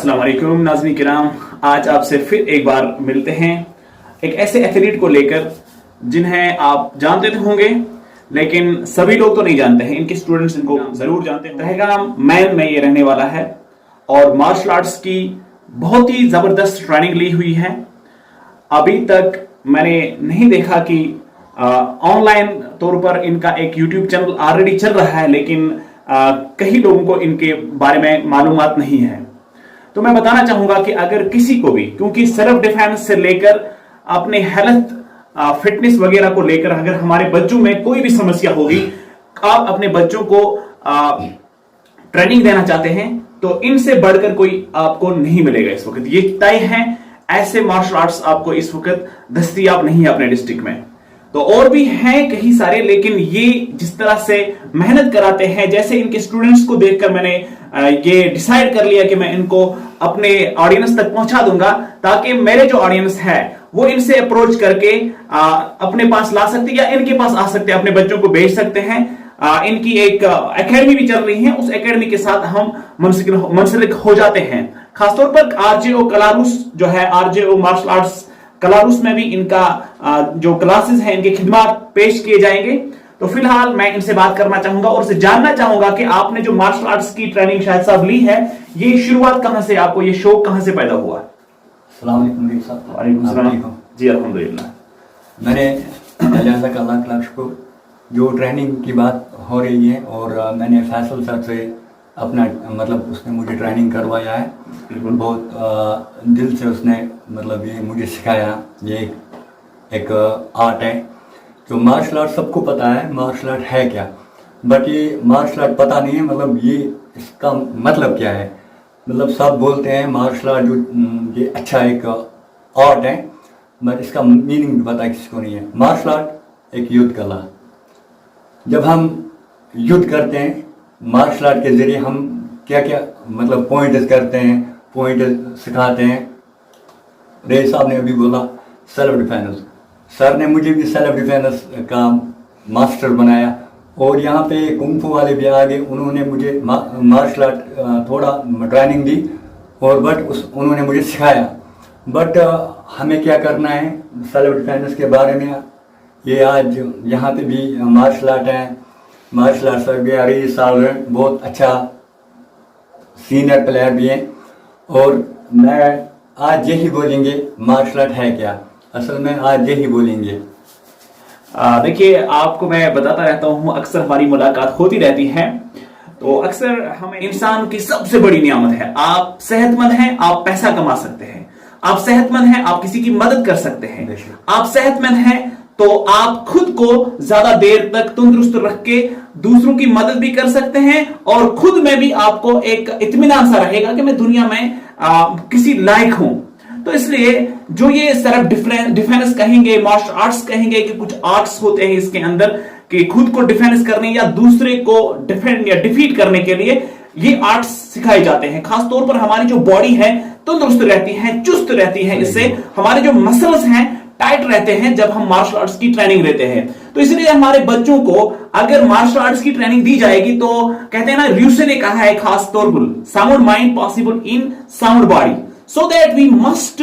अस्सलाम वालेकुम नाज़रीन किराम, आज आपसे फिर एक बार मिलते हैं एक ऐसे एथलीट को लेकर जिन्हें आप जानते तो होंगे लेकिन सभी लोग तो नहीं जानते हैं। इनके स्टूडेंट्स इनको जरूर जानते हैं। तहगाम मैन में ये रहने वाला है और मार्शल आर्ट्स की बहुत ही जबरदस्त ट्रेनिंग ली हुई है। अभी तक मैंने नहीं देखा कि ऑनलाइन तौर पर इनका एक यूट्यूब चैनल ऑलरेडी चल रहा है, लेकिन कई लोगों को इनके बारे में मालूमात नहीं है। तो मैं बताना चाहूंगा कि अगर किसी को भी, क्योंकि सेल्फ डिफेंस से लेकर अपने हेल्थ फिटनेस वगैरह को लेकर अगर हमारे बच्चों में कोई भी समस्या होगी, आप अपने बच्चों को ट्रेनिंग देना चाहते हैं तो इनसे बढ़कर कोई आपको नहीं मिलेगा इस वक्त। ये तय है, ऐसे मार्शल आर्ट्स आपको इस वक्त दस्तयाब नहीं है अपने डिस्ट्रिक्ट में। तो और भी हैं कई सारे, लेकिन ये जिस तरह से मेहनत कराते हैं, जैसे इनके स्टूडेंट्स को देखकर मैंने ये डिसाइड कर लिया कि मैं इनको अपने ऑडियंस तक पहुंचा दूंगा, ताकि मेरे जो ऑडियंस है वो इनसे अप्रोच करके अपने पास ला सकते या इनके पास आ सकते हैं, अपने बच्चों को भेज सकते हैं। इनकी एक एकेडमी भी चल रही है, उस एकेडमी के साथ हम मुंसलिक हो जाते हैं। खासतौर पर आरजेओ कलारुस जो है, आरजेओ मार्शल आर्ट्स कलारुस में भी इनका जो क्लासेस हैं, इनके खिदमात पेश किए जाएंगे। तो फिलहाल मैं इनसे बात करना चाहूंगा और इनसे जानना चाहूंगा कि आपने जो मार्शल आर्ट्स की ट्रेनिंग शायद साहब ली है, ये शुरुआत कहां से, आपको ये शौक कहां से पैदा हुआ? अस्सलाम वालेकुम साहब। वालेकुम सलाम जी, अल्हम्दुलिल्लाह। मैंने अल्लाह का शुक्र, जो ट्रेनिंग की बात हो रही है और मैंने फैसल सर से अपना मतलब उसने मुझे ट्रेनिंग करवाया है। बहुत दिल से उसने मतलब ये मुझे सिखाया। ये एक आर्ट है। जो मार्शल आर्ट सबको पता है मार्शल आर्ट है क्या, बट ये मार्शल आर्ट पता नहीं है मतलब ये इसका मतलब क्या है। मतलब सब बोलते हैं मार्शल आर्ट जो ये अच्छा एक आर्ट है, बट इसका मीनिंग भी पता किसी को नहीं है। मार्शल आर्ट एक युद्ध कला। जब हम युद्ध करते हैं मार्शल आर्ट के जरिए हम क्या क्या मतलब पॉइंट्स करते हैं, पॉइंट सिखाते हैं। रे साहब ने अभी बोला सेल्फ डिफेंस, सर ने मुझे भी सेल्फ डिफेंस का मास्टर बनाया और यहाँ पे कुंफू वाले भी आ गए, उन्होंने मुझे मार्शल आर्ट थोड़ा ट्रेनिंग दी और बट उन्होंने मुझे सिखाया। बट हमें क्या करना है सेल्फ डिफेंस के बारे में। ये आज यहाँ पे भी मार्शल आर्ट है, मार्शल आर्ट सर भी आ रही साल बहुत अच्छा सीनियर प्लेयर भी हैं और मैं आज यही बोलेंगे मार्शल आर्ट है क्या, असल में आज यही बोलेंगे। देखिए, आपको मैं बताता रहता हूँ, अक्सर हमारी मुलाकात होती रहती है, तो अक्सर हमें इंसान की सबसे बड़ी नियामत है। आप सेहतमंद हैं, आप पैसा कमा सकते हैं। आप सेहतमंद हैं, आप किसी की मदद कर सकते हैं। आप सेहतमंद हैं तो आप खुद को ज्यादा देर तक तंदुरुस्त रख के दूसरों की मदद भी कर सकते हैं और खुद में भी आपको एक इत्मीनान सा रहेगा कि मैं दुनिया में किसी लायक हूं। तो इसलिए जो ये सेल्फ डिफेंस कहेंगे, मार्शल आर्ट्स कहेंगे कि कुछ आर्ट्स होते हैं इसके अंदर कि खुद को डिफेंस करने या दूसरे को डिफेंड या डिफीट करने के लिए ये आर्ट्स सिखाए जाते हैं। खास तौर पर हमारी जो बॉडी है तंदुरुस्त रहती है, चुस्त रहती है, इससे हमारे जो मसल्स हैं टाइट रहते हैं जब हम मार्शल आर्ट्स की ट्रेनिंग लेते हैं। तो इसलिए हमारे बच्चों को अगर मार्शल आर्ट्स की ट्रेनिंग दी जाएगी तो कहते हैं ना, रूसे ने कहा है खास तौर पर sound mind possible in sound body, so that we must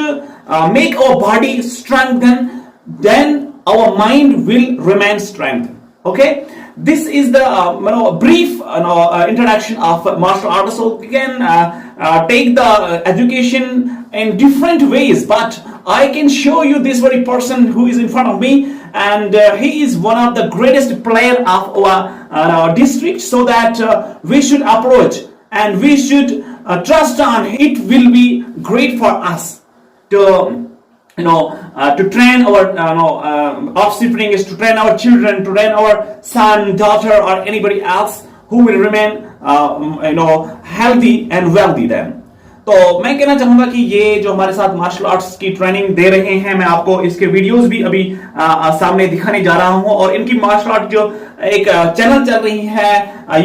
make our body strengthen, then our mind will remain strength. Okay, this is the brief introduction of martial arts. So you can take the education in different ways, but I can show you this very person who is in front of me, and he is one of the greatest player of our district, so that we should approach and we should trust on it will be great for us to to train our offspring, is to train our children, to train our son, daughter or anybody else who will remain healthy and wealthy then. तो मैं कहना चाहूंगा कि ये जो हमारे साथ martial arts की ट्रेनिंग दे रहे हैं, मैं आपको इसके वीडियोस भी अभी सामने दिखाने जा रहा हूं और इनकी मार्शल आर्ट जो एक चैनल चल रही है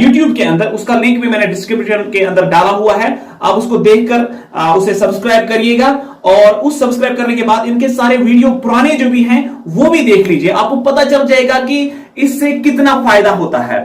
यूट्यूब के अंदर, उसका लिंक भी मैंने डिस्क्रिप्शन के अंदर डाला हुआ है। आप उसको देखकर उसे सब्सक्राइब करिएगा और उस सब्सक्राइब करने के बाद इनके सारे वीडियो पुराने जो भी हैं वो भी देख लीजिए। आपको पता चल जाएगा कि इससे कितना फायदा होता है।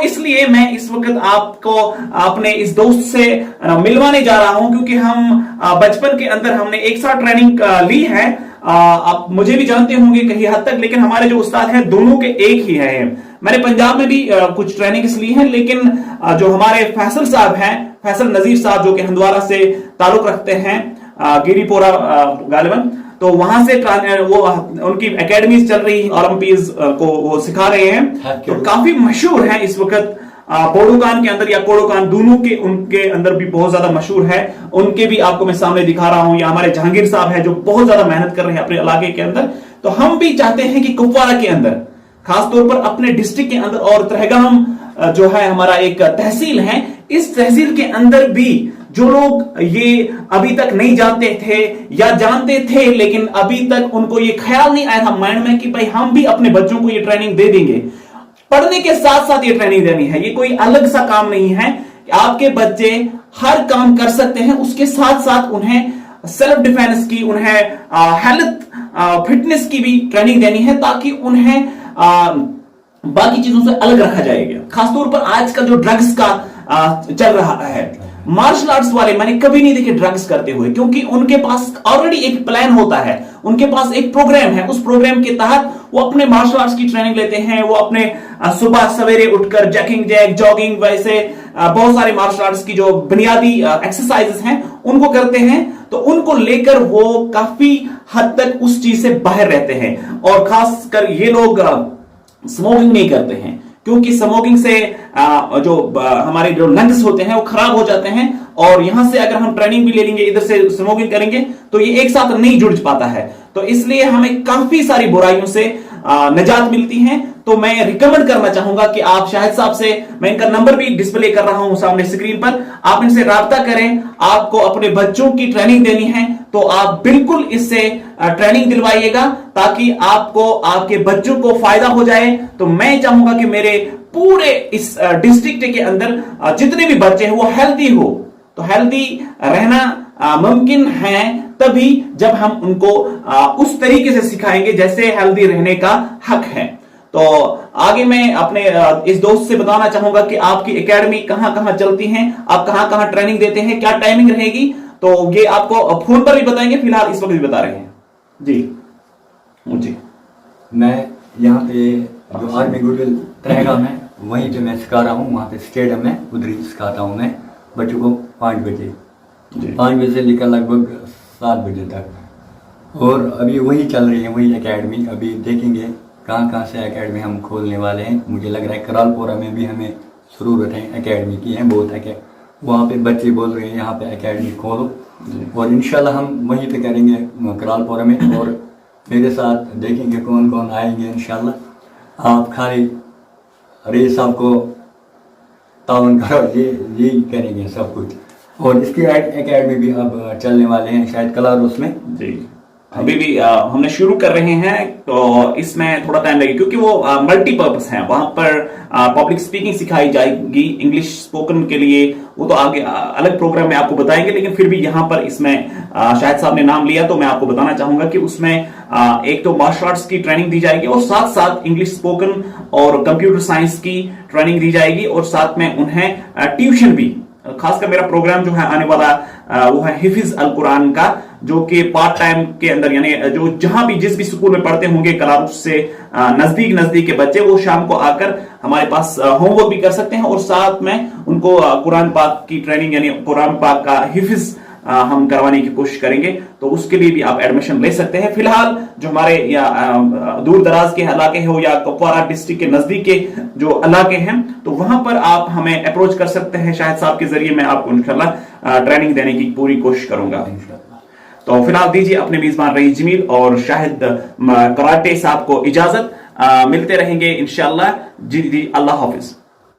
इसलिए मैं इस वक्त आपको अपने इस दोस्त से मिलवाने जा रहा हूं, क्योंकि हम बचपन के अंदर हमने एक साथ ट्रेनिंग ली है। आप मुझे भी जानते होंगे कहीं हद तक, लेकिन हमारे जो उस्ताद हैं दोनों के एक ही है। मैंने पंजाब में भी कुछ ट्रेनिंग्स ली हैं, लेकिन जो हमारे फैसल साहब हैं, फैसल नजीर साहब, जो कि हंदवारा से ताल्लुक रखते हैं, गिरीपोरा गालिबन, तो वहां से वो उनकी एकेडमीज चल रही है, ओलंपियंस को वो सिखा रहे हैं, तो काफी मशहूर है इस वक्त बोडोकान के अंदर या कोडोकान, दोनों के उनके अंदर भी बहुत ज्यादा मशहूर है। उनके भी आपको मैं सामने दिखा रहा हूं, या हमारे जहांगीर साहब है जो बहुत ज्यादा मेहनत कर रहे हैं अपने इलाके के अंदर। तो हम भी चाहते हैं कि कुपवारा के अंदर, खासतौर पर अपने डिस्ट्रिक्ट के अंदर, और त्रेगाम जो है हमारा एक तहसील है, इस तहसील के अंदर भी जो लोग ये अभी तक नहीं जानते थे या जानते थे लेकिन अभी तक उनको ये ख्याल नहीं आया था माइंड में कि भाई हम भी अपने बच्चों को ये ट्रेनिंग दे देंगे, पढ़ने के साथ साथ ये ट्रेनिंग देनी है। ये कोई अलग सा काम नहीं है, आपके बच्चे हर काम कर सकते हैं, उसके साथ साथ उन्हें सेल्फ डिफेंस की, उन्हें हेल्थ फिटनेस की भी ट्रेनिंग देनी है, ताकि उन्हें बाकी चीजों से अलग रखा जाएगा। खासतौर पर आजकल जो ड्रग्स का चल रहा है, मार्शल आर्ट्स वाले मैंने कभी नहीं देखे ड्रग्स करते हुए, क्योंकि उनके पास ऑलरेडी एक प्लान होता है, उनके पास एक प्रोग्राम है, उस प्रोग्राम के तहत वो अपने मार्शल आर्ट्स की ट्रेनिंग लेते हैं। वो अपने सुबह सवेरे उठकर जैकिंग जैक, जॉगिंग, वैसे बहुत सारे मार्शल आर्ट्स की जो बुनियादी एक्सरसाइजेस हैं उनको करते हैं। तो उनको लेकर वो काफी हद तक उस चीज से बाहर रहते हैं, और खासकर ये लोग स्मोकिंग नहीं करते हैं, क्योंकि स्मोकिंग से जो हमारे जो लंग्स होते हैं वो खराब हो जाते हैं, और यहां से अगर हम ट्रेनिंग भी ले लेंगे, इधर से स्मोकिंग करेंगे, तो ये एक साथ नहीं जुड़ पाता है। तो इसलिए हमें काफी सारी बुराइयों से निजात मिलती है। तो मैं रिकमेंड करना चाहूंगा कि आप शाहिद साहब से, मैं इनका नंबर भी डिस्प्ले कर रहा हूं सामने स्क्रीन पर, आप इनसे राब्ता करें। आपको अपने बच्चों की ट्रेनिंग देनी है तो आप बिल्कुल इससे ट्रेनिंग दिलवाइएगा, ताकि आपको, आपके बच्चों को फायदा हो जाए। तो मैं चाहूंगा कि मेरे पूरे इस डिस्ट्रिक्ट के अंदर जितने भी बच्चे हैं वो हेल्दी हो। तो हेल्दी रहना मुमकिन है तभी जब हम उनको उस तरीके से सिखाएंगे जैसे हेल्दी रहने का हक है। तो आगे मैं अपने इस दोस्त से बताना चाहूंगा कि आपकी एकेडमी कहां कहां चलती है, आप कहां कहां ट्रेनिंग देते हैं, क्या टाइमिंग रहेगी, तो ये आपको फोन पर भी बताएंगे, फिलहाल इस वक्त भी बता रहे हैं। जी मैं यहाँ पे जो आर्मी गुडविल त्रेगाम है वहीं पे मैं सिखा रहा हूँ, वहाँ पे स्टेडियम में उधर ही सिखाता हूँ मैं बच्चों को 5 बजे 5 बजे से लेकर लगभग 7 बजे तक। और अभी वही चल रही है वही एकेडमी। अभी देखेंगे कहाँ कहाँ से एकेडमी हम खोलने वाले हैं। मुझे लग रहा है करालपुरा में भी हमें ज़रूरत है एकेडमी की, है बहुत है, वहाँ पे बच्चे बोल रहे हैं यहाँ पे एकेडमी खोलो, और इंशाल्लाह हम वहीं पे करेंगे करालपुरा में। और मेरे साथ देखेंगे कौन कौन आएंगे इंशाल्लाह। आप खाली रेस साहब को तावन करो, ये करेंगे सब कुछ। और इसकी एकेडमी भी अब चलने वाले हैं शायद कलारोस में। जी अभी भी हमने शुरू कर रहे हैं, तो इसमें थोड़ा टाइम लगेगा, क्योंकि वो मल्टीपर्पस है। वहां पर पब्लिक स्पीकिंग सिखाई जाएगी, इंग्लिश स्पोकन के लिए वो तो आगे अलग प्रोग्राम में आपको बताएंगे, लेकिन फिर भी यहाँ पर इसमें शाहिद साहब ने नाम लिया तो मैं आपको बताना चाहूंगा कि उसमें एक तो मार्शल आर्ट्स की ट्रेनिंग दी जाएगी, और साथ साथ इंग्लिश स्पोकन और कंप्यूटर साइंस की ट्रेनिंग दी जाएगी, और साथ में उन्हें ट्यूशन भी। खासकर मेरा प्रोग्राम जो है आने वाला वो है हिफिज अल कुरान का, जो कि पार्ट टाइम के अंदर, यानी जो जहां भी जिस भी स्कूल में पढ़ते होंगे कलारुस से नजदीक के बच्चे, वो शाम को आकर हमारे पास होमवर्क भी कर सकते हैं, और साथ में उनको कुरान पाक की ट्रेनिंग यानी कुरान पाक का हिफिज हम करवाने की कोशिश करेंगे। तो उसके लिए भी आप एडमिशन ले सकते हैं। फिलहाल जो हमारे या दूर दराज के इलाके हो या कुपवारा डिस्ट्रिक्ट के नजदीक के जो इलाके हैं, तो वहां पर आप हमें अप्रोच कर सकते हैं। शाहिद साहब के जरिए मैं आपको इंशाल्लाह ट्रेनिंग देने की पूरी कोशिश करूंगा। तो फिलहाल दीजिए अपने मेजबान रईस जमील और शाहिद कराटे साहब को इजाजत। मिलते रहेंगे इंशाल्लाह। जी अल्लाह हाफिज।